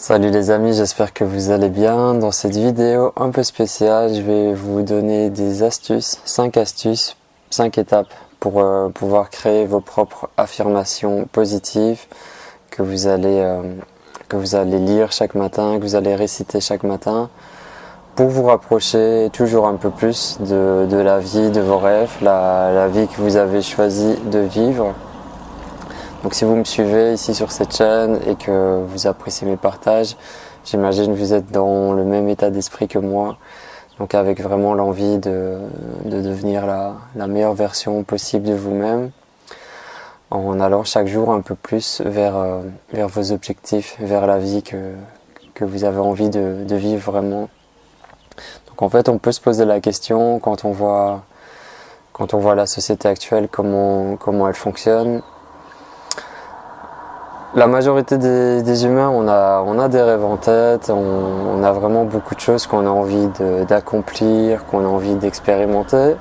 Salut les amis, j'espère que vous allez bien. Dans cette vidéo un peu spéciale, je vais vous donner des astuces, 5 astuces, 5 étapes pour pouvoir créer vos propres affirmations positives que vous allez lire chaque matin, que vous allez réciter chaque matin pour vous rapprocher toujours un peu plus de la vie, de vos rêves, la vie que vous avez choisi de vivre. Donc si vous me suivez ici sur cette chaîne et que vous appréciez mes partages, j'imagine que vous êtes dans le même état d'esprit que moi. Donc avec vraiment l'envie de devenir la meilleure version possible de vous-même, en allant chaque jour un peu plus vers vos objectifs, vers la vie que vous avez envie de vivre vraiment. Donc en fait on peut se poser la question quand on voit la société actuelle, comment elle fonctionne. La majorité des humains, on a des rêves en tête, on a vraiment beaucoup de choses qu'on a envie d'accomplir, qu'on a envie d'expérimenter.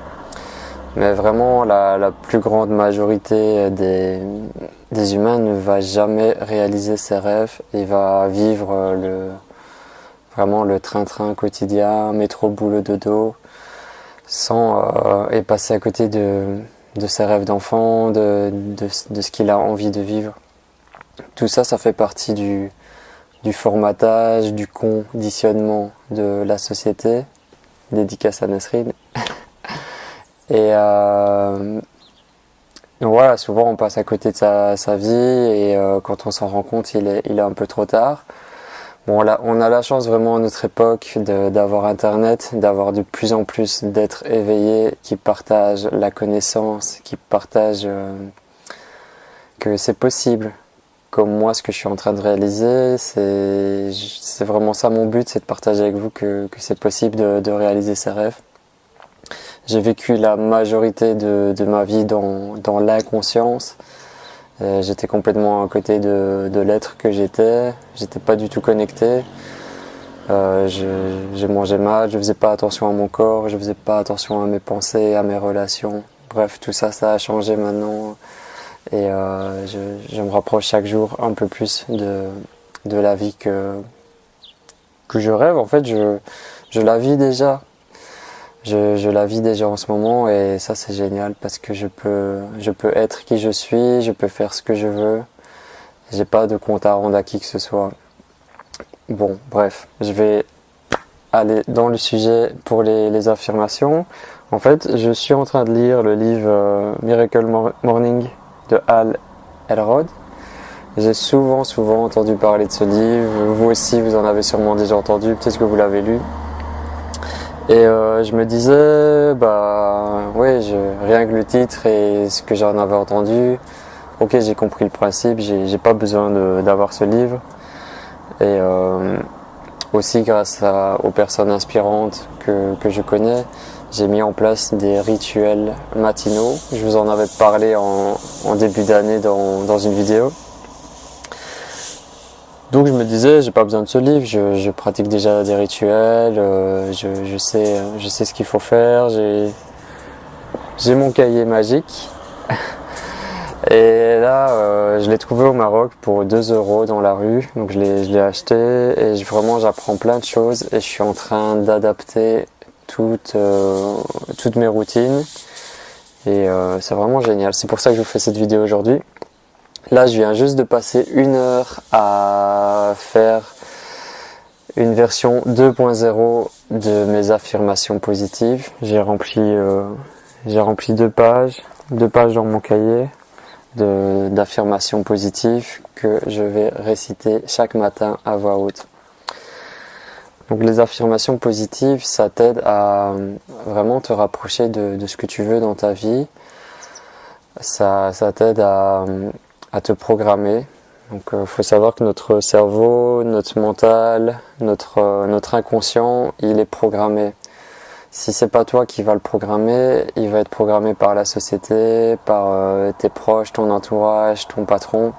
Mais vraiment, la plus grande majorité des humains ne va jamais réaliser ses rêves et va vivre vraiment le train-train quotidien, métro, boulot, dodo, et passer à côté de ses rêves d'enfant, de ce qu'il a envie de vivre. Tout ça, ça fait partie du formatage, du conditionnement de la société. Dédicace à Nasrine. Et donc voilà, souvent on passe à côté de sa vie et quand on s'en rend compte, il est un peu trop tard. Bon, on a la chance vraiment à notre époque d'avoir Internet, d'avoir de plus en plus d'êtres éveillés qui partagent la connaissance, qui partagent que c'est possible. Comme moi, ce que je suis en train de réaliser, c'est vraiment ça mon but, c'est de partager avec vous que c'est possible de réaliser ses rêves. J'ai vécu la majorité de ma vie dans l'inconscience. J'étais complètement à côté de l'être que j'étais pas du tout connecté. Je mangeais mal, je faisais pas attention à mon corps, je faisais pas attention à mes pensées, à mes relations. Bref, tout ça, ça a changé maintenant. Et je me rapproche chaque jour un peu plus de la vie que je rêve. En fait, je la vis déjà. Je la vis déjà en ce moment et ça c'est génial parce que je peux être qui je suis, je peux faire ce que je veux. J'ai pas de compte à rendre à qui que ce soit. Bon, bref, je vais aller dans le sujet pour les affirmations. En fait, je suis en train de lire le livre Miracle Morning de Hal Elrod. J'ai souvent entendu parler de ce livre. Vous aussi, vous en avez sûrement déjà entendu, peut-être que vous l'avez lu. Et je me disais, rien que le titre et ce que j'en avais entendu, ok, j'ai compris le principe, j'ai pas besoin d'avoir ce livre. Et aussi grâce aux personnes inspirantes que je connais, j'ai mis en place des rituels matinaux. Je vous en avais parlé en début d'année dans une vidéo. Donc je me disais, j'ai pas besoin de ce livre, je pratique déjà des rituels, je sais ce qu'il faut faire, j'ai mon cahier magique. Et là, je l'ai trouvé au Maroc pour 2 € dans la rue, donc je l'ai acheté et vraiment j'apprends plein de choses et je suis en train d'adapter toutes mes routines et c'est vraiment génial. C'est pour ça que je vous fais cette vidéo aujourd'hui. Là, je viens juste de passer 1 heure à faire une version 2.0 de mes affirmations positives. J'ai rempli 2 pages dans mon cahier d'affirmations positives que je vais réciter chaque matin à voix haute. Donc les affirmations positives, ça t'aide à vraiment te rapprocher de ce que tu veux dans ta vie. Ça t'aide à te programmer. Donc faut savoir que notre cerveau, notre mental, notre inconscient, il est programmé. Si c'est pas toi qui vas le programmer, il va être programmé par la société, par tes proches, ton entourage, ton patron.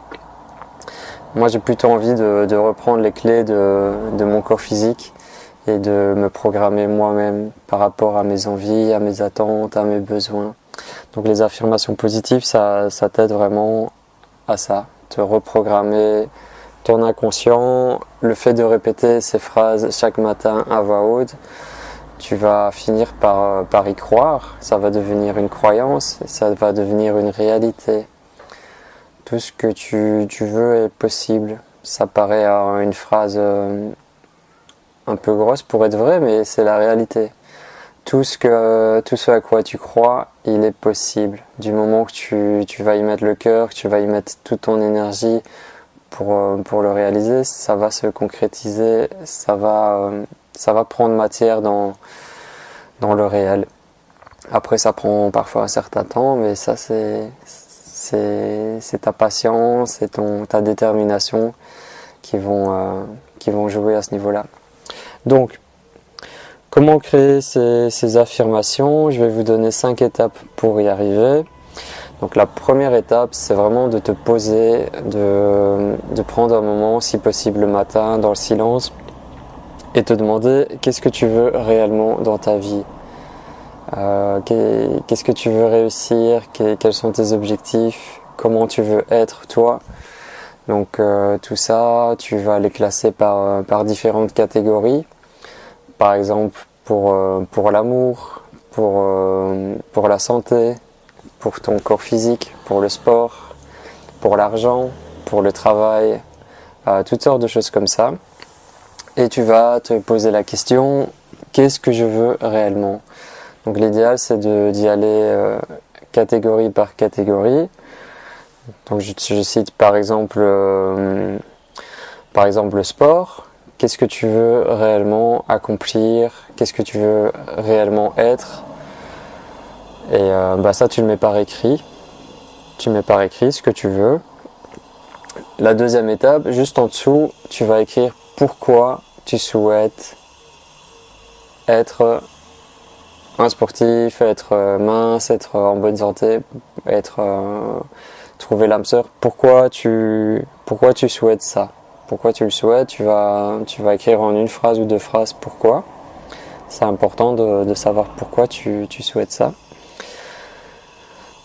Moi j'ai plutôt envie de reprendre les clés de mon corps physique et de me programmer moi-même par rapport à mes envies, à mes attentes, à mes besoins. Donc les affirmations positives, ça t'aide vraiment à ça, te reprogrammer ton inconscient, le fait de répéter ces phrases chaque matin à voix haute, tu vas finir par y croire, ça va devenir une croyance, ça va devenir une réalité. Tout ce que tu veux est possible. Ça paraît une phrase un peu grosse pour être vrai, mais c'est la réalité. Tout ce à quoi tu crois, il est possible. Du moment que tu vas y mettre le cœur, que tu vas y mettre toute ton énergie pour le réaliser, ça va se concrétiser, ça va prendre matière dans le réel. Après, ça prend parfois un certain temps, mais ça, c'est ta patience et ta détermination qui vont jouer à ce niveau-là. Donc, comment créer ces affirmations? Je vais vous donner 5 étapes pour y arriver. Donc la première étape, c'est vraiment de te poser, de prendre un moment, si possible le matin, dans le silence, et te demander qu'est-ce que tu veux réellement dans ta vie. Qu'est-ce que tu veux réussir, quels sont tes objectifs, comment tu veux être toi. Donc tout ça, tu vas les classer par différentes catégories. Par exemple pour l'amour, pour la santé, pour ton corps physique, pour le sport, pour l'argent, pour le travail, toutes sortes de choses comme ça. Et tu vas te poser la question, qu'est-ce que je veux réellement? Donc l'idéal, c'est d'y aller catégorie par catégorie. Donc je cite par exemple le sport. Qu'est-ce que tu veux réellement accomplir? Qu'est-ce que tu veux réellement être? Et ça, tu le mets par écrit. Tu mets par écrit ce que tu veux. La deuxième étape, juste en dessous, tu vas écrire pourquoi tu souhaites être un sportif, être mince, être en bonne santé, trouver l'âme sœur. Pourquoi tu souhaites ça? Pourquoi tu le souhaites? Tu vas écrire en une phrase ou 2 phrases pourquoi. C'est important de savoir pourquoi tu souhaites ça.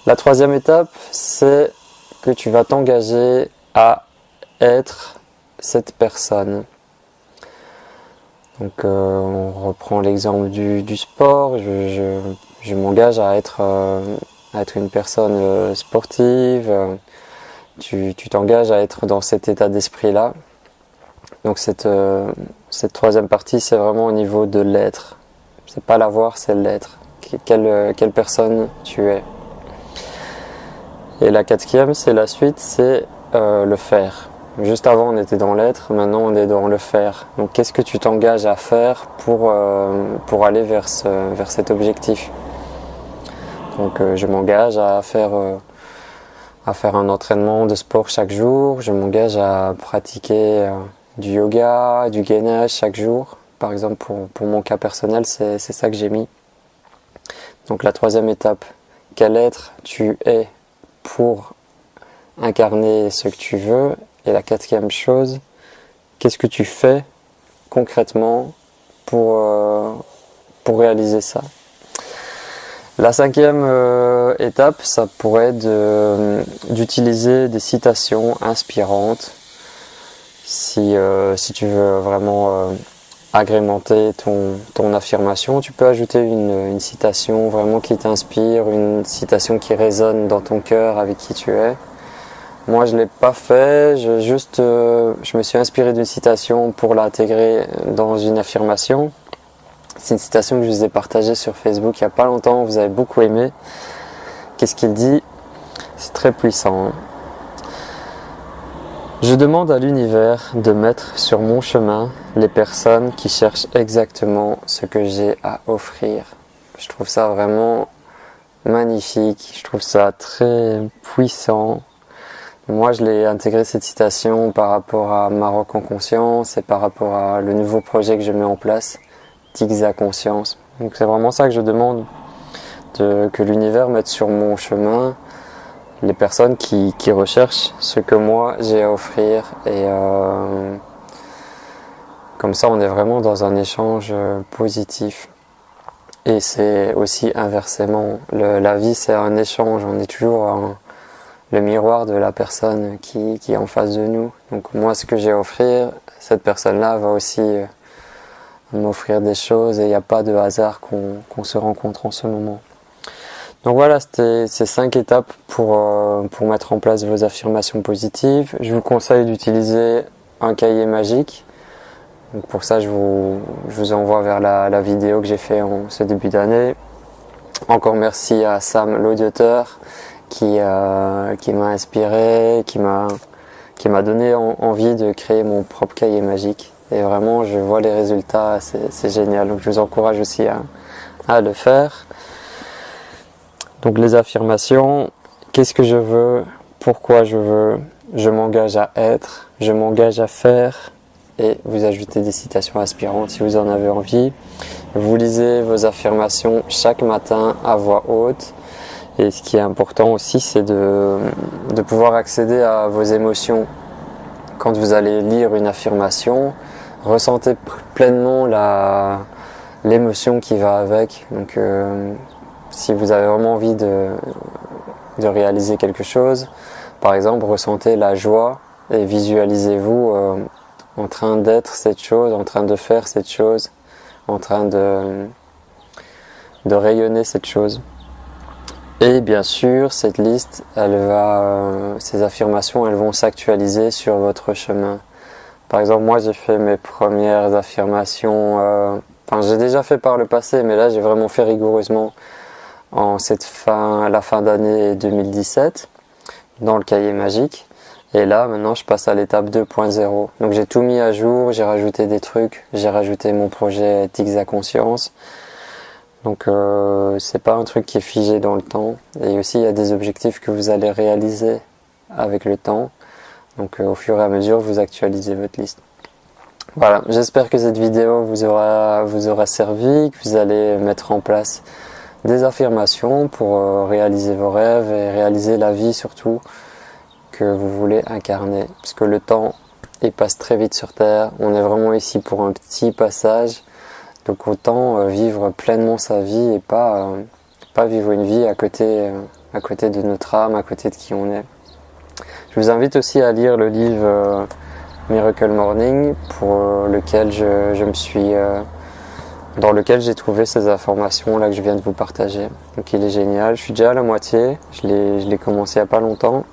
La troisième étape, c'est que tu vas t'engager à être cette personne. Donc on reprend l'exemple du sport. Je m'engage à être une personne sportive. Tu t'engages à être dans cet état d'esprit-là. Donc cette troisième partie, c'est vraiment au niveau de l'être. C'est pas l'avoir, c'est l'être. Quelle personne tu es. Et la quatrième, c'est la suite, c'est le faire. Juste avant, on était dans l'être, maintenant on est dans le faire. Donc qu'est-ce que tu t'engages à faire pour aller vers cet objectif? Donc je m'engage à faire un entraînement de sport chaque jour. Je m'engage à pratiquer du yoga, du gainage chaque jour. Par exemple, pour mon cas personnel, c'est ça que j'ai mis. Donc la troisième étape, quel être tu es pour incarner ce que tu veux? Et la quatrième chose, qu'est-ce que tu fais concrètement pour réaliser ça? La cinquième étape, ça pourrait être d'utiliser des citations inspirantes. Si tu veux vraiment agrémenter ton affirmation, tu peux ajouter une citation vraiment qui t'inspire, une citation qui résonne dans ton cœur avec qui tu es. Moi, je l'ai pas fait, je me suis inspiré d'une citation pour l'intégrer dans une affirmation. C'est une citation que je vous ai partagée sur Facebook il n'y a pas longtemps, vous avez beaucoup aimé. Qu'est-ce qu'il dit? C'est très puissant. Je demande à l'univers de mettre sur mon chemin les personnes qui cherchent exactement ce que j'ai à offrir. Je trouve ça vraiment magnifique, je trouve ça très puissant. Moi, je l'ai intégré cette citation par rapport à Maroc en conscience et par rapport à le nouveau projet que je mets en place, Tixa Conscience. Donc c'est vraiment ça que je demande, que l'univers mette sur mon chemin les personnes qui recherchent ce que moi j'ai à offrir. Et comme ça, on est vraiment dans un échange positif. Et c'est aussi inversement. La vie, c'est un échange. On est toujours le miroir de la personne qui est en face de nous. Donc moi, ce que j'ai à offrir, cette personne-là va aussi m'offrir des choses, et il n'y a pas de hasard qu'on se rencontre en ce moment. Donc voilà, c'était ces 5 étapes pour mettre en place vos affirmations positives. Je vous conseille d'utiliser un cahier magique. Donc pour ça, je vous envoie vers la vidéo que j'ai fait en ce début d'année. Encore merci à Sam, l'auditeur, qui m'a inspiré, qui m'a donné envie de créer mon propre cahier magique. Et vraiment, je vois les résultats, c'est génial. Donc je vous encourage aussi à le faire. Donc les affirmations, qu'est-ce que je veux, pourquoi je veux, je m'engage à être, je m'engage à faire, et vous ajoutez des citations inspirantes si vous en avez envie. Vous lisez vos affirmations chaque matin à voix haute. Et ce qui est important aussi, c'est de pouvoir accéder à vos émotions. Quand vous allez lire une affirmation, ressentez pleinement l'émotion qui va avec. Donc si vous avez vraiment envie de réaliser quelque chose, par exemple, ressentez la joie et visualisez-vous en train d'être cette chose, en train de faire cette chose, en train de rayonner cette chose. Et bien sûr, cette liste, ces affirmations, elles vont s'actualiser sur votre chemin. Par exemple, moi, j'ai fait mes premières affirmations, j'ai déjà fait par le passé, mais là, j'ai vraiment fait rigoureusement à la fin d'année 2017, dans le cahier magique. Et là, maintenant, je passe à l'étape 2.0. Donc, j'ai tout mis à jour, j'ai rajouté des trucs, j'ai rajouté mon projet Tics à conscience. Donc, c'est pas un truc qui est figé dans le temps. Et aussi, il y a des objectifs que vous allez réaliser avec le temps. Donc, au fur et à mesure, vous actualisez votre liste. Voilà, j'espère que cette vidéo vous aura servi, que vous allez mettre en place des affirmations pour réaliser vos rêves et réaliser la vie surtout que vous voulez incarner. Parce que le temps, il passe très vite sur Terre. On est vraiment ici pour un petit passage. Donc autant vivre pleinement sa vie et pas vivre une vie à côté de notre âme, à côté de qui on est. Je vous invite aussi à lire le livre Miracle Morning dans lequel j'ai trouvé ces informations là que je viens de vous partager. Donc il est génial. Je suis déjà à la moitié. Je l'ai commencé il n'y a pas longtemps.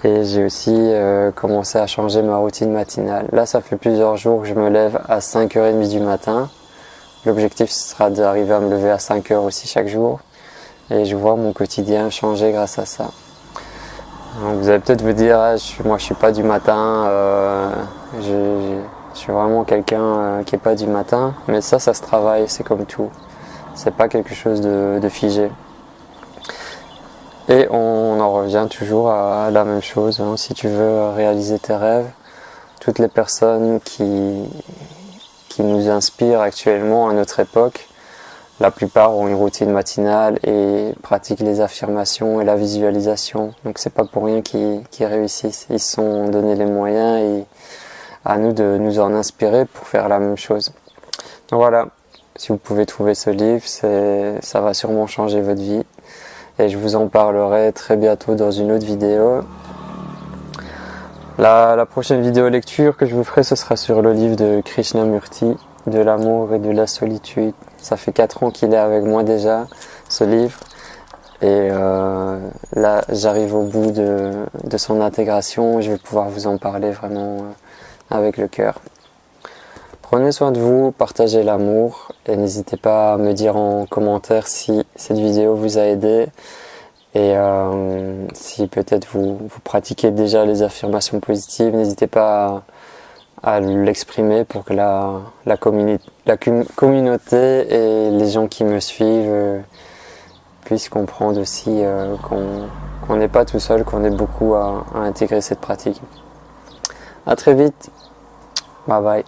Et j'ai aussi commencé à changer ma routine matinale. Là, ça fait plusieurs jours que je me lève à 5h30 du matin. L'objectif sera d'arriver à me lever à 5h aussi chaque jour. Et je vois mon quotidien changer grâce à ça. Donc, vous allez peut-être vous dire, moi je suis pas du matin, je suis vraiment quelqu'un qui est pas du matin. Mais ça se travaille, c'est comme tout. C'est pas quelque chose de figé. Et on en revient toujours à la même chose, hein. Si tu veux réaliser tes rêves, toutes les personnes qui nous inspirent actuellement à notre époque, la plupart ont une routine matinale et pratiquent les affirmations et la visualisation. Donc c'est pas pour rien qu'ils réussissent. Ils se sont donné les moyens et à nous de nous en inspirer pour faire la même chose. Donc voilà, si vous pouvez trouver ce livre, ça va sûrement changer votre vie. Et je vous en parlerai très bientôt dans une autre vidéo. La prochaine vidéo lecture que je vous ferai, ce sera sur le livre de Krishnamurti, de l'amour et de la solitude. Ça fait 4 ans qu'il est avec moi déjà, ce livre. Et là, j'arrive au bout de son intégration. Je vais pouvoir vous en parler vraiment avec le cœur. Prenez soin de vous, partagez l'amour et n'hésitez pas à me dire en commentaire si cette vidéo vous a aidé et si peut-être vous pratiquez déjà les affirmations positives, n'hésitez pas à l'exprimer pour que la communauté et les gens qui me suivent puissent comprendre aussi qu'on n'est pas tout seul, qu'on est beaucoup à intégrer cette pratique. À très vite, bye bye.